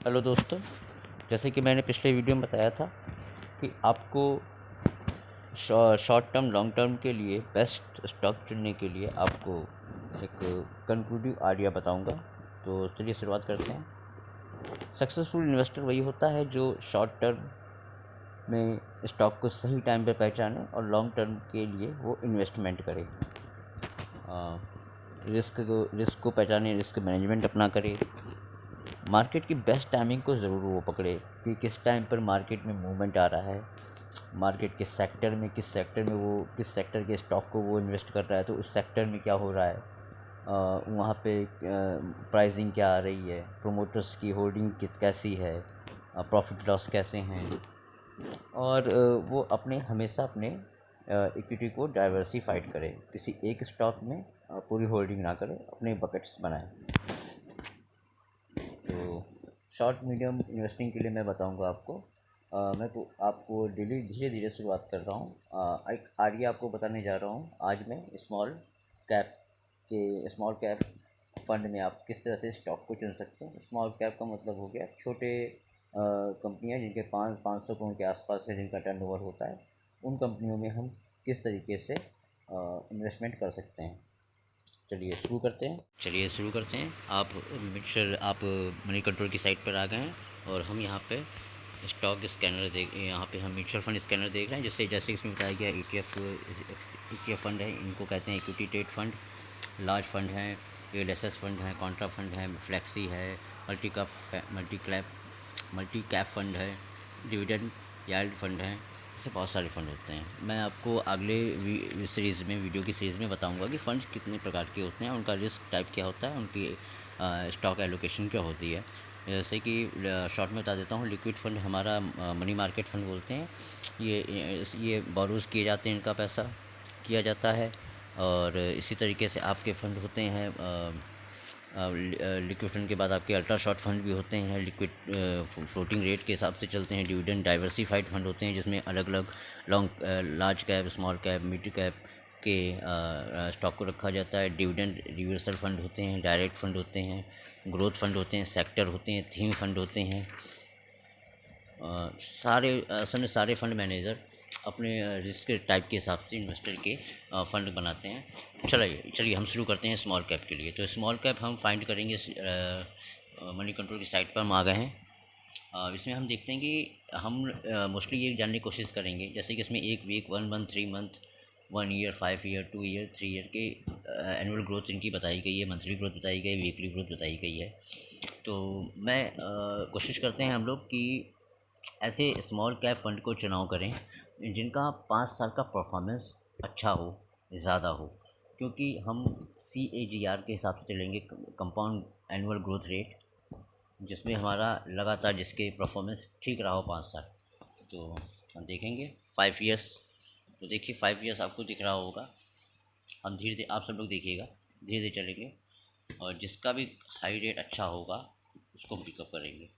Hello दोस्तों, जैसे कि मैंने पिछले वीडियो में बताया था कि आपको शॉर्ट टर्म लॉन्ग टर्म के लिए बेस्ट स्टॉक चुनने के लिए आपको एक कंक्लूडिव आइडिया बताऊंगा। तो चलिए शुरुआत करते हैं। सक्सेसफुल इन्वेस्टर वही होता है जो शॉर्ट टर्म में स्टॉक को सही टाइम पर पहचाने और लॉन्ग टर्म के लिए वो इन्वेस्टमेंट करे। रिस्क को पहचाने, रिस्क मैनेजमेंट अपना करे, मार्केट की बेस्ट टाइमिंग को ज़रूर वो पकड़े कि किस टाइम पर मार्केट में मूवमेंट आ रहा है, मार्केट के सेक्टर में किस सेक्टर के स्टॉक को वो इन्वेस्ट कर रहा है, तो उस सेक्टर में क्या हो रहा है, वहाँ पे प्राइसिंग क्या आ रही है, प्रोमोटर्स की होल्डिंग कैसी है, प्रॉफिट लॉस कैसे हैं, और वो हमेशा अपने इक्विटी को डाइवर्सिफाइड करें, किसी एक स्टॉक में पूरी होल्डिंग ना करें, अपने बकेट्स बनाएं। तो शॉर्ट मीडियम इन्वेस्टिंग के लिए मैं बताऊंगा आपको। मैं तो आपको धीरे धीरे शुरुआत कर रहा हूँ। एक आइडिया आपको बताने जा रहा हूँ। आज मैं स्मॉल कैप फंड में आप किस तरह से स्टॉक को चुन सकते हैं। स्मॉल कैप का मतलब हो गया छोटे कंपनियां जिनके 500 करोड़ के आसपास है, जिनका टर्नओवर होता है, उन कंपनियों में हम किस तरीके से इन्वेस्टमेंट कर सकते हैं। चलिए शुरू करते हैं। आप मनी कंट्रोल की साइट पर आ गए हैं और हम यहाँ पे यहाँ पे हम म्यूचुअल फंड स्कैनर देख रहे हैं। जैसे इसमें बताया गया ETF फंड है, इनको कहते हैं equity trade fund. Large fund हैं, एलएसएस फंड हैं, कॉन्ट्रा फंड है, फ्लेक्सी है, मल्टी कैप फंड है, डिविडेंड याल्ड फंड है। ऐसे बहुत सारे फ़ंड होते हैं। मैं आपको अगले वीडियो की सीरीज़ में बताऊंगा कि फ़ंड कितने प्रकार के होते हैं, उनका रिस्क टाइप क्या होता है, उनकी स्टॉक एलोकेशन क्या होती है। जैसे कि शॉर्ट में बता देता हूँ, लिक्विड फ़ंड हमारा मनी मार्केट फ़ंड बोलते हैं। ये बोरोज़ किए जाते हैं, इनका पैसा किया जाता है। और इसी तरीके से आपके फ़ंड होते हैं। लिक्विड फंड के बाद आपके अल्ट्रा शॉर्ट फंड भी होते हैं, लिक्विड फ्लोटिंग रेट के हिसाब से चलते हैं। डिविडेंड डाइवर्सिफाइड फंड होते हैं, जिसमें अलग अलग large cap, small cap, mid cap के स्टॉक को रखा जाता है। डिविडेंड रिवर्सल फंड होते हैं, डायरेक्ट फंड होते हैं, ग्रोथ फंड होते हैं, सेक्टर होते हैं, थीम फंड होते हैं। असल में सारे फंड मैनेजर अपने रिस्क टाइप के हिसाब से इन्वेस्टर के फ़ंड बनाते हैं। चलिए हम शुरू करते हैं स्मॉल कैप के लिए। तो स्मॉल कैप हम फाइंड करेंगे, मनी कंट्रोल की साइट पर हम आ गए हैं। इसमें हम देखते हैं कि हम मोस्टली ये जानने की कोशिश करेंगे, जैसे कि इसमें 1 week, 1 month, 3 month, 1 year, 5 year, 2 year, 3 year के एनुअल ग्रोथ इनकी बताई गई है, मंथली ग्रोथ बताई गई है, वीकली ग्रोथ बताई गई है। तो मैं कोशिश करते हैं हम लोग कि ऐसे स्मॉल कैप फंड को चुनाव करें जिनका 5 साल का परफॉर्मेंस अच्छा हो, ज़्यादा हो, क्योंकि हम CAGR के हिसाब से चलेंगे, कंपाउंड एनुअल ग्रोथ रेट, जिसमें हमारा लगातार जिसके परफॉर्मेंस ठीक रहा हो 5 साल। तो हम देखेंगे 5 ईयर्स। तो देखिए 5 ईयर्स आपको दिख रहा होगा। हम धीरे धीरे, आप सब लोग देखिएगा, धीरे धीरे चलेंगे और जिसका भी हाई रेट अच्छा होगा उसको हम पिकअप करेंगे।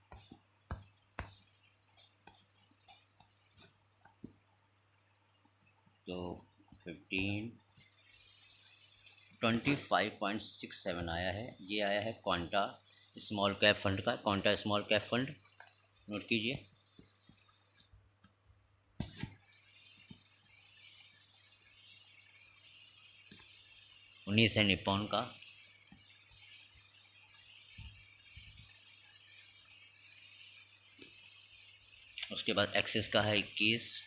तो 25.67 आया है। ये आया है क्वांटा स्मॉल कैप फंड का। Quanta small cap fund note कीजिए। उन्नीस है निप्पॉन का। उसके बाद एक्सिस का है 21।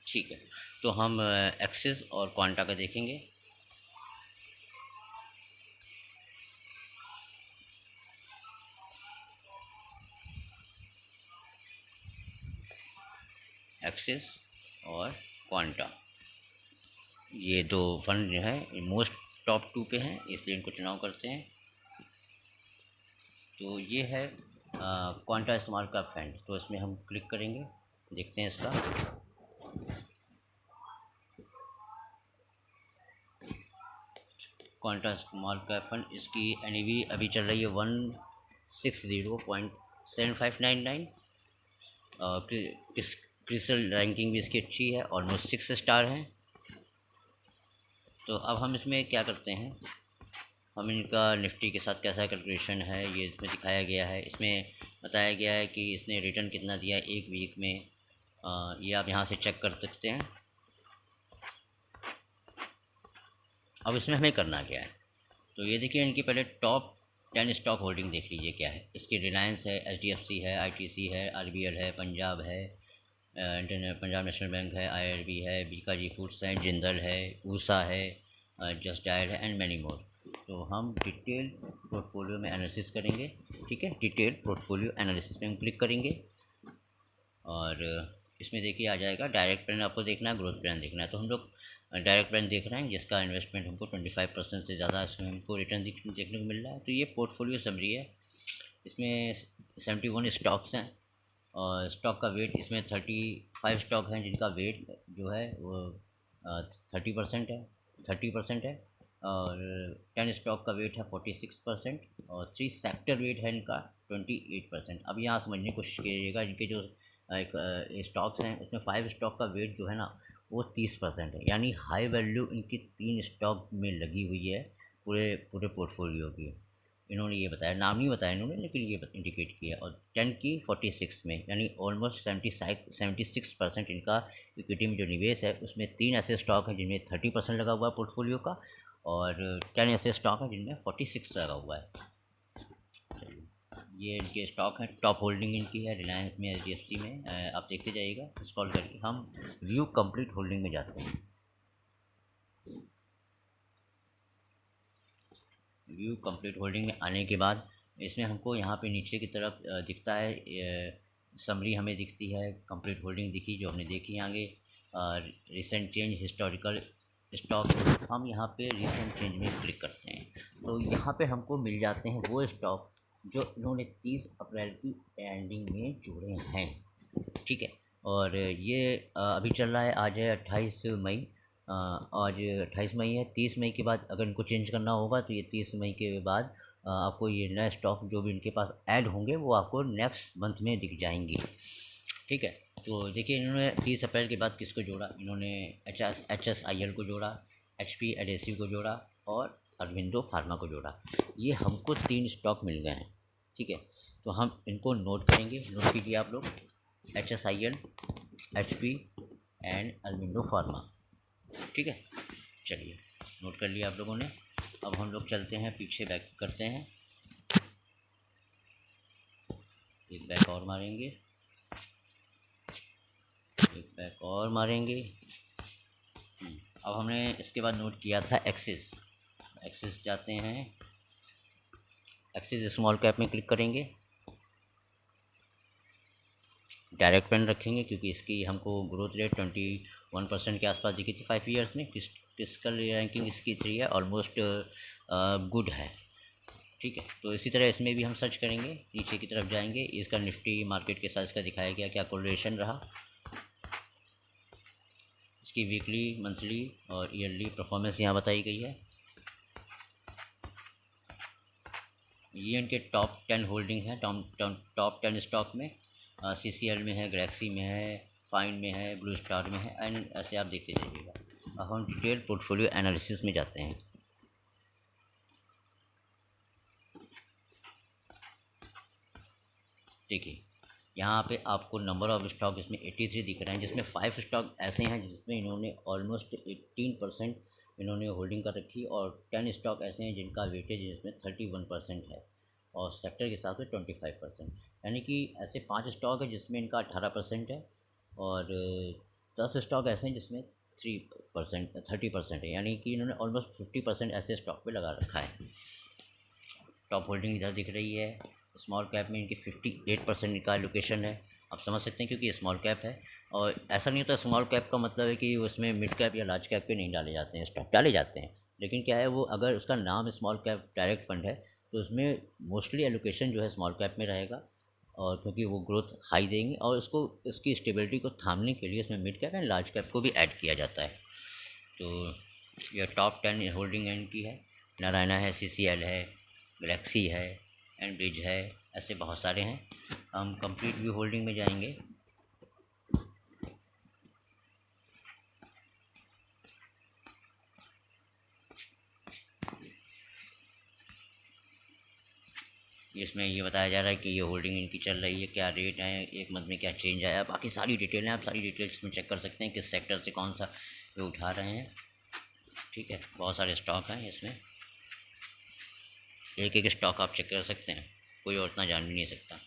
ठीक है, तो हम एक्सिस और क्वांटा का देखेंगे। एक्सिस और क्वांटा, ये दो फंड जो है मोस्ट टॉप 2 पे हैं, इसलिए इनको चुनाव करते हैं। तो ये है क्वांटा स्मॉल कैप फंड। तो इसमें हम क्लिक करेंगे, देखते हैं इसका। क्वांटा स्मॉल कैप फंड, इसकी NAV अभी चल रही है 160.7599। क्रिसल रैंकिंग भी इसकी अच्छी है, ऑलमोस्ट 6 स्टार है। तो अब हम इसमें क्या करते हैं, हम इनका निफ्टी के साथ कैसा कैलकुलेशन है ये इसमें दिखाया गया है। इसमें बताया गया है कि इसने रिटर्न कितना दिया है एक वीक में, ये आप यहाँ से चेक कर सकते हैं। अब इसमें हमें करना क्या है, तो ये देखिए इनकी पहले टॉप 10 स्टॉक होल्डिंग देख लीजिए क्या है। इसकी रिलायंस है, HDFC है, ITC है, RBL है, पंजाब है, पंजाब नेशनल बैंक है, IRB है, बीकाजी फूड्स है, जिंदल है, ऊषा है, जस्ट डायल है एंड मैनी मोर। तो हम डिटेल पोर्टफोलियो में एनालिसिस करेंगे। ठीक है, डिटेल पोर्टफोलियो एनालिसिस में हम क्लिक करेंगे और इसमें देखिए आ जाएगा डायरेक्ट प्लान आपको देखना है, ग्रोथ प्लान देखना है। तो हम लोग डायरेक्ट प्लान देख रहे हैं जिसका इन्वेस्टमेंट हमको 25% से ज़्यादा इसमें हमको रिटर्न देखने को मिल रहा है। तो ये पोर्टफोलियो समरी है। इसमें 71 स्टॉक्स हैं और स्टॉक का वेट इसमें 35 स्टॉक हैं जिनका वेट जो है वो 30% है और 10 स्टॉक का वेट है 46% और 3 सेक्टर वेट है इनका 28%। अब यहाँ समझने की कोशिश कीजिएगा, इनके जो स्टॉक्स हैं उसमें 5 स्टॉक का वेट जो है ना वो 30% है, यानी हाई वैल्यू इनकी 3 स्टॉक में लगी हुई है पूरे पूरे पोर्टफोलियो की। इन्होंने ये बताया, नाम नहीं बताया इन्होंने, लेकिन ये इंडिकेट किया। और 10 की 46 में, यानी ऑलमोस्ट 76% इनका इक्विटी में जो निवेश है उसमें 3 ऐसे स्टॉक हैं जिनमें 30% लगा हुआ है पोर्टफोलियो का और 10 ऐसे स्टॉक हैं जिनमें 46 लगा हुआ है। ये इनके स्टॉक हैं, टॉप होल्डिंग इनकी है रिलायंस में, HDFC में। आप देखते जाइएगा स्क्रॉल करके। हम व्यू कंप्लीट होल्डिंग में जाते हैं। व्यू कंप्लीट होल्डिंग में आने के बाद इसमें हमको यहाँ पे नीचे की तरफ दिखता है समरी हमें दिखती है, कंप्लीट होल्डिंग दिखी जो हमने देखी आगे, रिसेंट चेंज, हिस्टोरिकल स्टॉक। हम यहाँ पे रिसेंट चेंज में क्लिक करते हैं तो यहाँ पे हमको मिल जाते हैं वो स्टॉक जो इन्होंने 30 अप्रैल की एंडिंग में जोड़े हैं। ठीक है, और ये अभी चल रहा है, आज है 28 मई। आज 28 मई है। 30 मई के बाद अगर इनको चेंज करना होगा तो ये 30 मई के बाद आपको ये नए स्टॉक जो भी इनके पास ऐड होंगे वो आपको नेक्स्ट मंथ में दिख जाएंगे। ठीक है, तो देखिए इन्होंने 30 अप्रैल के बाद किसको जोड़ा, इन्होंने HSIL को जोड़ा, HP एडेसिव को जोड़ा और अरविंदो फार्मा को जोड़ा। ये हमको 3 स्टॉक मिल गए हैं। ठीक है, तो हम इनको नोट करेंगे, नोट कीजिए आप लोग, HSIL, HP and Aurobindo pharma. ठीक है, चलिए नोट कर लिया आप लोगों ने। अब हम लोग चलते हैं पीछे, बैक करते हैं, एक बैक और मारेंगे, एक बैक और मारेंगे। अब हमने इसके बाद नोट किया था एक्सिस जाते हैं, एक्सिस स्मॉल कैप में क्लिक करेंगे, डायरेक्ट प्लान रखेंगे क्योंकि इसकी हमको ग्रोथ रेट 21% के आसपास दिखी थी 5 ईयर्स में। क्रिटिकल रैंकिंग इसकी 3 है, ऑलमोस्ट गुड है। ठीक है, तो इसी तरह इसमें भी हम सर्च करेंगे, नीचे की तरफ जाएंगे, इसका निफ्टी मार्केट के साथ इसका दिखाया गया क्या कोरिलेशन रहा, इसकी वीकली, मंथली और ईयरली परफॉर्मेंस यहाँ बताई गई है। ये इनके टॉप 10 होल्डिंग है, टॉप 10 स्टॉक में CCL में है, गैलेक्सी में है, फाइन में है, ब्लू स्टार में है एंड ऐसे आप देखते जाइएगा। अब हम डिटेल पोर्टफोलियो एनालिसिस में जाते हैं। देखिए यहाँ पे आपको नंबर ऑफ स्टॉक इसमें 83 दिख रहे हैं, जिसमें 5 स्टॉक ऐसे हैं जिसमें इन्होंने ऑलमोस्ट 18% इन्होंने होल्डिंग कर रखी और 10 स्टॉक ऐसे हैं जिनका वेटेज इसमें 31% है और सेक्टर के हिसाब से 25%, यानी कि ऐसे 5 स्टॉक है जिसमें इनका 18% है और 10 स्टॉक ऐसे हैं जिसमें 30% है, यानी कि इन्होंने ऑलमोस्ट 50% ऐसे स्टॉक पे लगा रखा है। टॉप होल्डिंग इधर दिख रही है, स्मॉल कैप में इनकी 58% का एलोकेशन है। आप समझ सकते हैं क्योंकि ये स्मॉल कैप है और ऐसा नहीं होता स्मॉल कैप का मतलब है कि उसमें मिड कैप या लार्ज कैप पे नहीं डाले जाते हैं स्टॉक, डाले जाते हैं, लेकिन क्या है वो अगर उसका नाम स्मॉल कैप डायरेक्ट फंड है तो उसमें मोस्टली एलोकेशन जो है स्मॉल कैप में रहेगा और क्योंकि वो ग्रोथ हाई देंगे और उसको इसकी स्टेबिलिटी को थामने के लिए उसमें mid cap and large cap को भी ऐड किया जाता है। तो यह टॉप 10 होल्डिंग इनकी है, नारायणा है, CCL है, गैलेक्सी है एंड ब्रिज है, ऐसे बहुत सारे हैं। हम कंप्लीट व्यू होल्डिंग में जाएंगे। इसमें ये बताया जा रहा है कि ये होल्डिंग इनकी चल रही है, क्या रेट है, एक मंथ में क्या चेंज आया, बाकी सारी डिटेल है, आप सारी डिटेल्स इसमें चेक कर सकते हैं किस सेक्टर से कौन सा ये उठा रहे हैं। ठीक है, बहुत सारे स्टॉक हैं इसमें, एक एक स्टॉक आप चेक कर सकते हैं, कोई और इतना जान भी नहीं सकता।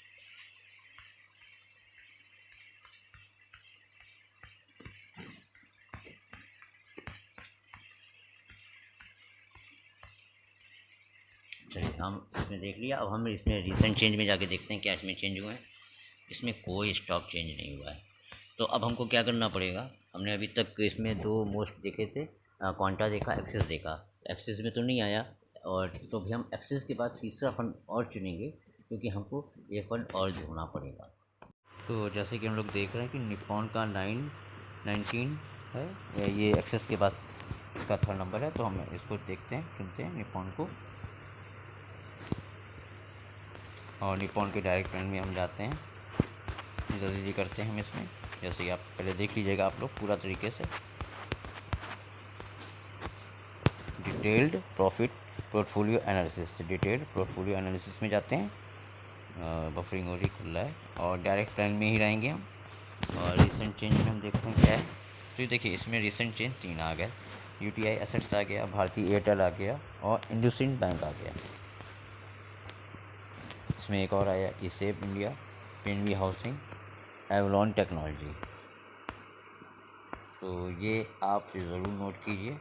चलिए हम इसमें देख लिया, अब हम इसमें रिसेंट चेंज में जाके देखते हैं क्या इसमें चेंज हुआ है। इसमें कोई स्टॉक चेंज नहीं हुआ है। तो अब हमको क्या करना पड़ेगा, हमने अभी तक इसमें दो मोस्ट देखे थे, क्वांटा देखा, एक्सिस देखा, एक्सिस में तो नहीं आया, और तो भी हम एक्सिस के बाद तीसरा फंड और चुनेंगे क्योंकि हमको ये फंड और ढूंढना पड़ेगा। तो जैसे कि हम लोग देख रहे हैं कि निप्पॉन का 919 है, ये एक्सिस के बाद इसका थर्ड नंबर है, तो हम इसको देखते हैं, चुनते हैं निप्पॉन को, और निप्पॉन के डायरेक्ट फंड में हम जाते हैं, जल्दी करते हैं हम इसमें। जैसे कि आप पहले देख लीजिएगा आप लोग पूरा तरीके से, detailed profit portfolio analysis, detailed portfolio analysis में जाते हैं, बफरिंग हो रही, खुल रहा है, और डायरेक्ट प्लान में ही रहेंगे हम, और रिसेंट चेंज में हम देखते हैं क्या है। तो ये देखिए इसमें रिसेंट चेंज 3 आ गए, यूटीआई एसेट्स आ गया, भारतीय एयरटेल आ गया, और इंडसइंड बैंक आ गया। इसमें एक और आया ईसेप India, PNB housing, Avalon technology. तो ये आप ज़रूर नोट कीजिए,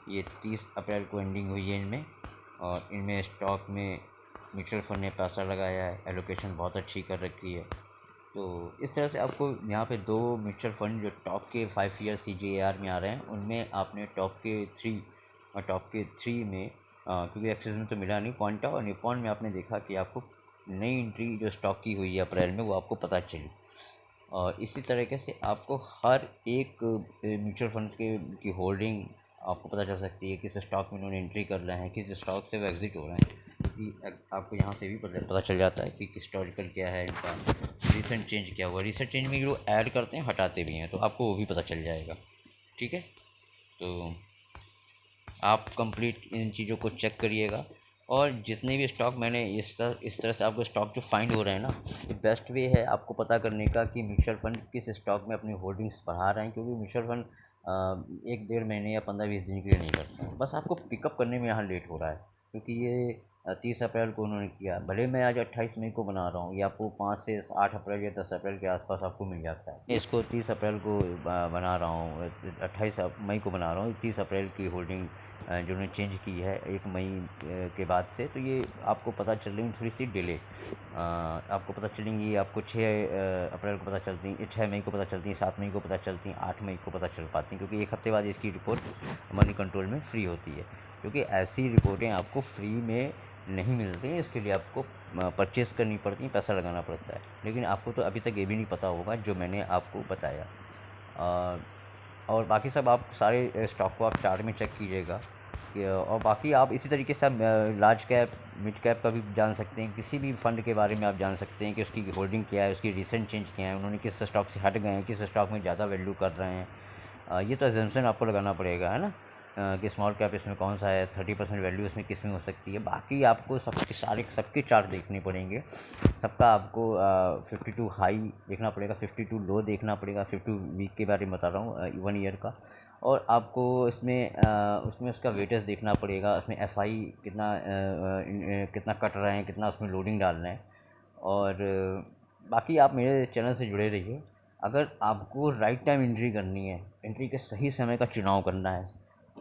ये 30 अप्रैल को एंडिंग हुई है इनमें, और इनमें स्टॉक में म्यूचुअल फंड ने पैसा लगाया है, एलोकेशन बहुत अच्छी कर रखी है। तो इस तरह से आपको यहाँ पे दो म्यूचुअल फंड जो टॉप के 5 ईयर CGAR में आ रहे हैं, उनमें आपने टॉप के थ्री में क्योंकि एक्सिस में तो मिला नहीं, क्वांटा और निप्पॉन में आपने देखा कि आपको नई एंट्री जो स्टॉक की हुई है अप्रैल में वो आपको पता चली। और इसी तरीके से आपको हर एक म्यूचुअल फंड की होल्डिंग आपको पता चल सकती है, किस स्टॉक में उन्होंने एंट्री कर रहे हैं, किस स्टॉक से वो एग्ज़िट हो रहे हैं, क्योंकि आपको यहाँ से भी पता चल जाता है कि हिस्टोरिकल क्या है इनका, रिसेंट चेंज क्या हुआ। रिसेंट चेंज में जो ऐड करते हैं हटाते भी हैं, तो आपको वो भी पता चल जाएगा। ठीक है, तो आप कंप्लीट इन चीज़ों को चेक करिएगा, और जितने भी स्टॉक मैंने इस तरह से आपको स्टॉक जो फाइंड हो रहे हैं ना, तो बेस्ट वे है आपको पता करने का कि म्यूचुअल फंड किस स्टॉक में अपनी होल्डिंग्स बढ़ा रहे हैं, क्योंकि म्यूचुअल फंड 1-1.5 महीने या 15-20 दिन के लिए नहीं करते हैं, बस आपको पिकअप करने में यहाँ लेट हो रहा है, क्योंकि ये 30 अप्रैल को उन्होंने किया, भले मैं आज 28 मई को बना रहा हूँ, ये आपको 5 से 8 अप्रैल या 10 अप्रैल के आसपास आपको मिल जाता है। इसको 30 अप्रैल को बना रहा हूँ, 28 मई को बना रहा हूँ, 30 अप्रैल की होल्डिंग जो उन्होंने चेंज की है 1 मई के बाद से, तो ये आपको पता चल रही थोड़ी सी डिले, आपको पता चलेंगी, आपको 6 अप्रैल को पता चलती, 6 मई को पता चलती, 7 मई को पता चलती, 8 मई को पता चल पाती, क्योंकि 1 हफ्ते बाद इसकी रिपोर्ट मनी कंट्रोल में फ्री होती है, क्योंकि ऐसी रिपोर्टें आपको फ्री में नहीं मिलती हैं, इसके लिए आपको परचेज़ करनी पड़ती हैं, पैसा लगाना पड़ता है। लेकिन आपको तो अभी तक ये भी नहीं पता होगा जो मैंने आपको बताया। और बाकी सब आप सारे स्टॉक को आप चार्ट में चेक कीजिएगा, और बाकी आप इसी तरीके से आप लार्ज कैप मिड कैप का भी जान सकते हैं, किसी भी फंड के बारे में आप जान सकते हैं कि उसकी होल्डिंग क्या है, उसकी रिसेंट चेंज क्या है, उन्होंने किस स्टॉक से हट गए हैं, किस स्टॉक में ज़्यादा वैल्यू कर रहे हैं। ये तो एजम्पशन आपको लगाना पड़ेगा, है ना, कि स्मॉल कैप इसमें कौन सा है, 30% वैल्यू इसमें किस में हो सकती है। बाकी आपको सबके चार्ट देखने पड़ेंगे, सबका आपको 52 हाई देखना पड़ेगा, 52 लो देखना पड़ेगा, 52 वीक के बारे में बता रहा हूँ, 1 ईयर का, और आपको उसमें उसका वेटेज देखना पड़ेगा, उसमें FI कितना कट रहे हैं, कितना उसमें लोडिंग डाल रहे हैं। और बाकी आप मेरे चैनल से जुड़े रहिए। अगर आपको राइट टाइम एंट्री करनी है, एंट्री के सही समय का चुनाव करना है,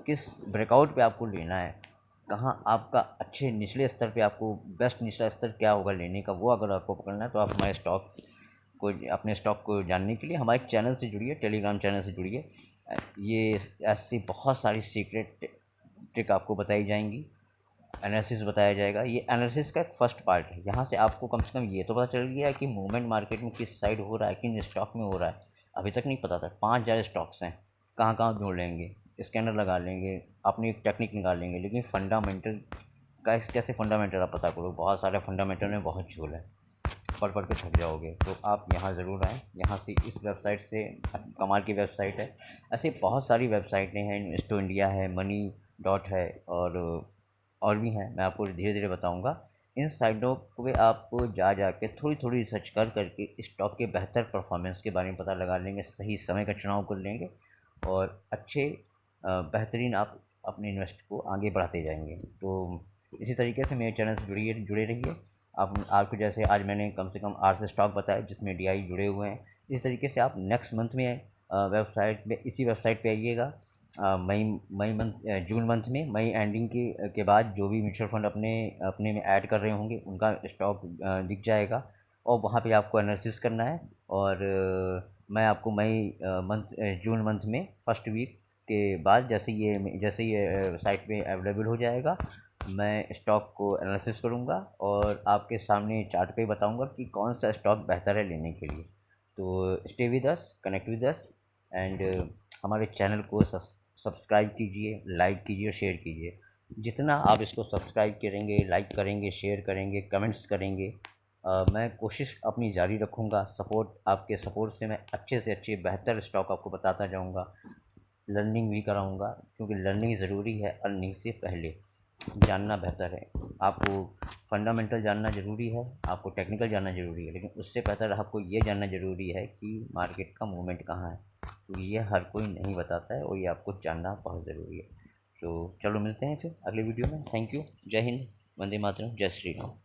किस ब्रेकआउट पे आपको लेना है, कहाँ आपका अच्छे निचले स्तर पे आपको बेस्ट निचला स्तर क्या होगा लेने का, वो अगर आपको पकड़ना है, तो आप अपने स्टॉक को जानने के लिए हमारे चैनल से जुड़िए, टेलीग्राम चैनल से जुड़िए। ये ऐसी बहुत सारी सीक्रेट ट्रिक आपको बताई जाएंगी, एनालिसिस बताया जाएगा। ये एनालिसिस का एक फर्स्ट पार्ट है, यहाँ से आपको कम से कम ये तो पता चल गया कि मूवमेंट मार्केट में किस साइड हो रहा है, किन स्टॉक में हो रहा है। अभी तक नहीं पता था, 5,000 स्टॉक्स हैं, कहाँ कहाँ ढूंढ लेंगे, स्कैनर लगा लेंगे, अपनी एक टेक्निक निकाल लेंगे, लेकिन फंडामेंटल कैसे फंडामेंटल आप पता करो, बहुत सारे फंडामेंटल में बहुत झोल है, पढ़ के थक जाओगे। तो आप यहाँ ज़रूर आएँ, यहाँ से इस वेबसाइट से, कमाल की वेबसाइट है, ऐसे बहुत सारी वेबसाइटें हैं, इन्वेस्टो इंडिया है, मनी डॉट है, और भी हैं, मैं आपको धीरे धीरे बताऊँगा। इन साइटों पे आप जा के थोड़ी थोड़ी रिसर्च करके स्टॉक के बेहतर परफॉर्मेंस के बारे में पता लगा लेंगे, सही समय का चुनाव कर लेंगे और अच्छे बेहतरीन आप अपने इन्वेस्ट को आगे बढ़ाते जाएंगे। तो इसी तरीके से मेरे चैनल से जुड़े रहिए। आपको जैसे आज मैंने कम से कम 8 से स्टॉक बताए जिसमें DI जुड़े हुए हैं। इस तरीके से आप नेक्स्ट मंथ में वेबसाइट में इसी वेबसाइट पे आइएगा। मई मंथ जून मंथ में मई एंडिंग के बाद जो भी म्यूचुअल फंड अपने में ऐड कर रहे होंगे उनका स्टॉक दिख जाएगा और वहाँ पे आपको एनालिसिस करना है। और मैं आपको जून मंथ में फर्स्ट वीक के बाद जैसे ये साइट पे अवेलेबल हो जाएगा, मैं स्टॉक को एनालिसिस करूँगा और आपके सामने चार्ट पे बताऊँगा कि कौन सा स्टॉक बेहतर है लेने के लिए। तो stay with us, connect with us and हमारे चैनल को सब्सक्राइब कीजिए, लाइक कीजिए और शेयर कीजिए। जितना आप इसको सब्सक्राइब करेंगे, लाइक करेंगे, शेयर करेंगे, कमेंट्स करेंगे, मैं कोशिश अपनी जारी रखूँगा। आपके सपोर्ट से मैं अच्छे से अच्छे बेहतर स्टॉक आपको बताता जाऊँगा, लर्निंग भी कराऊँगा क्योंकि लर्निंग ज़रूरी है अर्निंग से पहले। जानना बेहतर है। आपको फंडामेंटल जानना ज़रूरी है, आपको टेक्निकल जानना ज़रूरी है, लेकिन उससे बेहतर आपको ये जानना ज़रूरी है कि मार्केट का मूवमेंट कहाँ है, तो ये हर कोई नहीं बताता है और ये आपको जानना बहुत ज़रूरी है। तो चलो मिलते हैं फिर अगले वीडियो में। Thank you. जय हिंद, वंदे मातरम, जय श्री राम।